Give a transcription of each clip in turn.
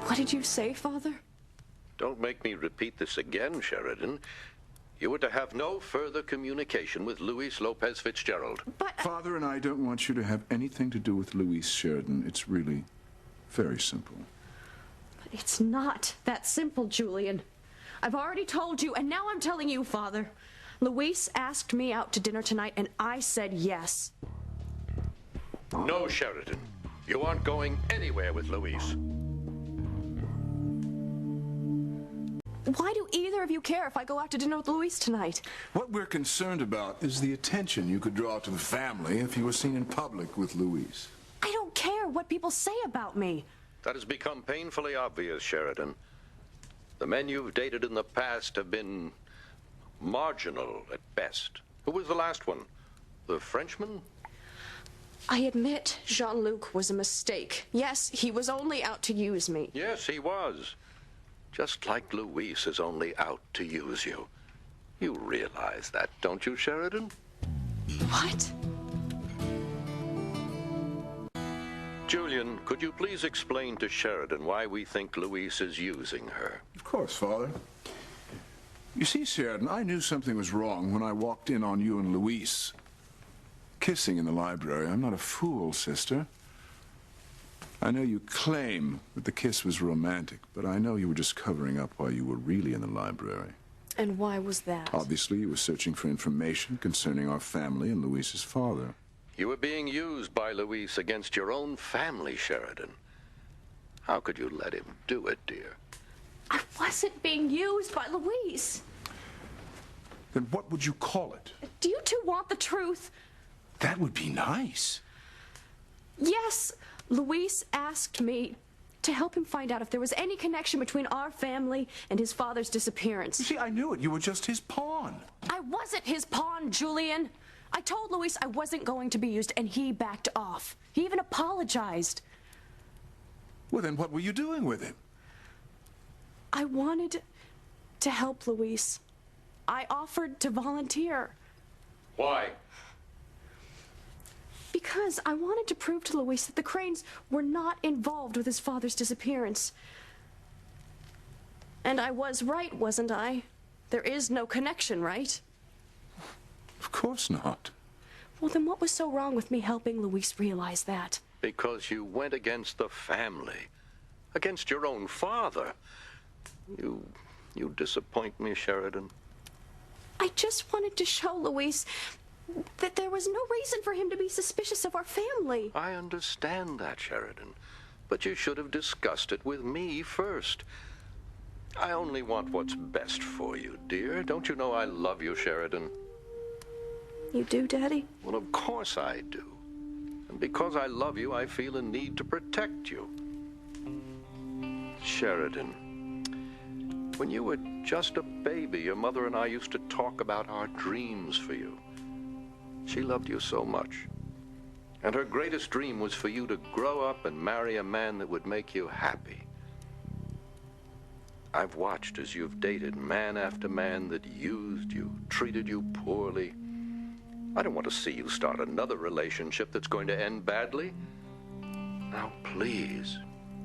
What did you say, Father? Don't make me repeat this again, Sheridan. You were to have no further communication with Luis Lopez Fitzgerald. But... Father and I don't want you to have anything to do with Luis, Sheridan. It's really very simple. But it's not that simple, Julian. I've already told you, and now I'm telling you, Father. Luis asked me out to dinner tonight, and I said yes. No, Sheridan. You aren't going anywhere with Luis. Why do either of you care if I go out to dinner with Luis tonight? What we're concerned about is the attention you could draw to the family if you were seen in public with Luis. I don't care what people say about me. That has become painfully obvious, Sheridan. The men you've dated in the past have been marginal at best. Who was the last one? The Frenchman? I admit Jean-Luc was a mistake. Yes, he was only out to use me. Yes, he was. Just like Luis is only out to use you. You realize that, don't you, Sheridan? What? Julian, could you please explain to Sheridan why we think Luis is using her? Of course, Father. You see, Sheridan, I knew something was wrong when I walked in on you and Luis kissing in the library. I'm not a fool, sister. I know you claim that the kiss was romantic, but I know you were just covering up while you were really in the library. And why was that? Obviously, you were searching for information concerning our family and Luis's father. You were being used by Luis against your own family, Sheridan. How could you let him do it, dear? I wasn't being used by Luis. Then what would you call it? Do you two want the truth? That would be nice. Yes, Luis asked me to help him find out if there was any connection between our family and his father's disappearance. You see, I knew it. You were just his pawn. I wasn't his pawn, Julian. I told Luis I wasn't going to be used, and he backed off. He even apologized. Well, then what were you doing with him? I wanted to help Luis. I offered to volunteer. Why? Because I wanted to prove to Luis that the Cranes were not involved with his father's disappearance. And I was right, wasn't I? There is no connection, right? Of course not. Well, then what was so wrong with me helping Luis realize that? Because you went against the family. Against your own father. You disappoint me, Sheridan. I just wanted to show Luis that there was no reason for him to be suspicious of our family. I understand that, Sheridan. But you should have discussed it with me first. I only want what's best for you, dear. Don't you know I love you, Sheridan? You do, Daddy? Well, of course I do. And because I love you, I feel a need to protect you. Sheridan, when you were just a baby, your mother and I used to talk about our dreams for you. She loved you so much. And her greatest dream was for you to grow up and marry a man that would make you happy. I've watched as you've dated man after man that used you, treated you poorly. I don't want to see you start another relationship that's going to end badly. Now, please,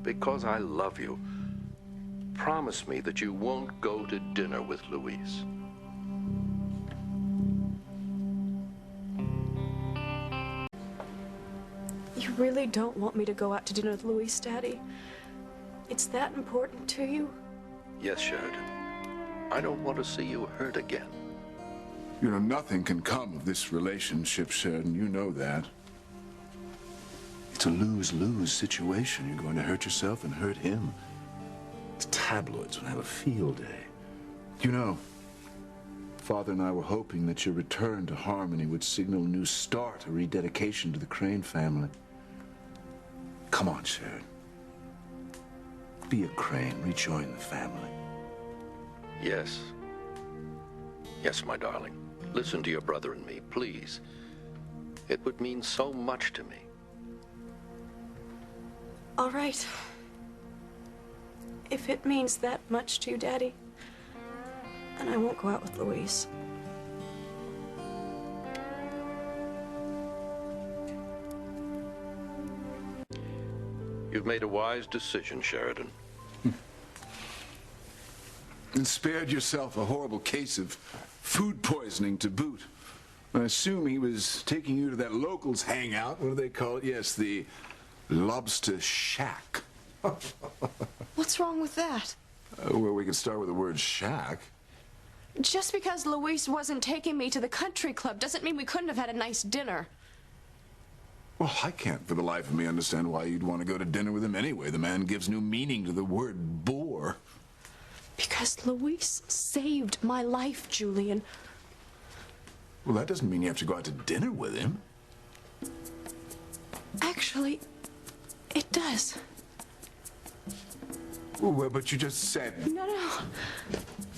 because I love you, promise me that you won't go to dinner with Luis. You really don't want me to go out to dinner with Luis, Daddy? It's that important to you? Yes, Sheridan. I don't want to see you hurt again. You know, nothing can come of this relationship, Sheridan. You know that. It's a lose-lose situation. You're going to hurt yourself and hurt him. The tabloids will have a field day. You know, Father and I were hoping that your return to Harmony would signal a new start, a rededication to the Crane family. Come on, Sheridan. Be a Crane. Rejoin the family. Yes. Yes, my darling. Listen to your brother and me, please. It would mean so much to me. All right. If it means that much to you, Daddy, then I won't go out with Luis. You've made a wise decision, Sheridan. And spared yourself a horrible case of food poisoning to boot. I assume he was taking you to that locals hangout. What do they call it? Yes, the Lobster Shack. What's wrong with that? Well, we can start with the word shack. Just because Luis wasn't taking me to the country club doesn't mean we couldn't have had a nice dinner. Well, I can't for the life of me understand why you'd want to go to dinner with him anyway. The man gives new meaning to the word bore. Because Luis saved my life, Julian. Well, that doesn't mean you have to go out to dinner with him. Actually, it does. Well, but you just said... No.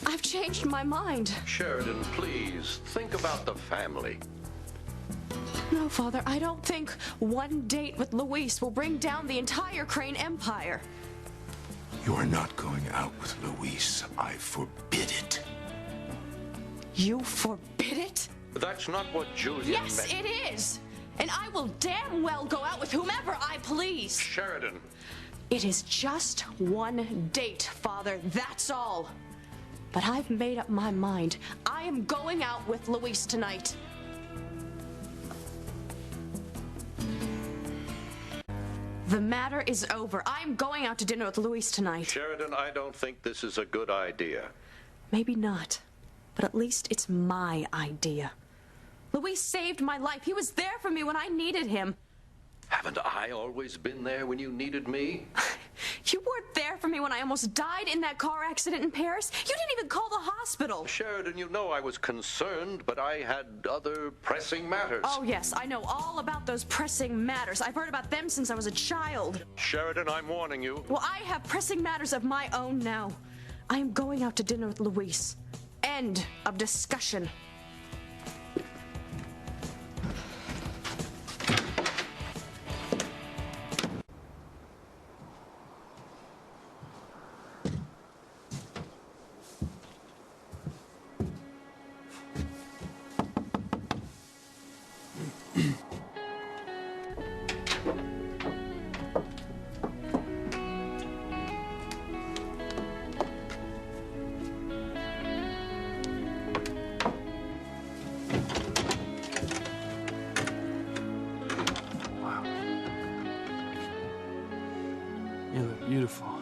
I've changed my mind. Sheridan, please, think about the family. No, Father, I don't think one date with Luis will bring down the entire Crane Empire. You are not going out with Luis. I forbid it. You forbid it? That's not what Julian Yes, meant. it is. And I will damn well go out with whomever I please. Sheridan. It is just one date, Father, that's all. But I've made up my mind. I am going out with Luis tonight. The matter is over. I'm going out to dinner with Luis tonight. Sheridan, I don't think this is a good idea. Maybe not, but at least it's my idea. Luis saved my life. He was there for me when I needed him. Haven't I always been there when you needed me? You weren't there for me when I almost died in that car accident in Paris. You didn't even call the hospital. Sheridan, you know I was concerned, but I had other pressing matters. Oh, yes, I know all about those pressing matters. I've heard about them since I was a child. Sheridan, I'm warning you. Well, I have pressing matters of my own now. I am going out to dinner with Luis. End of discussion. You look beautiful.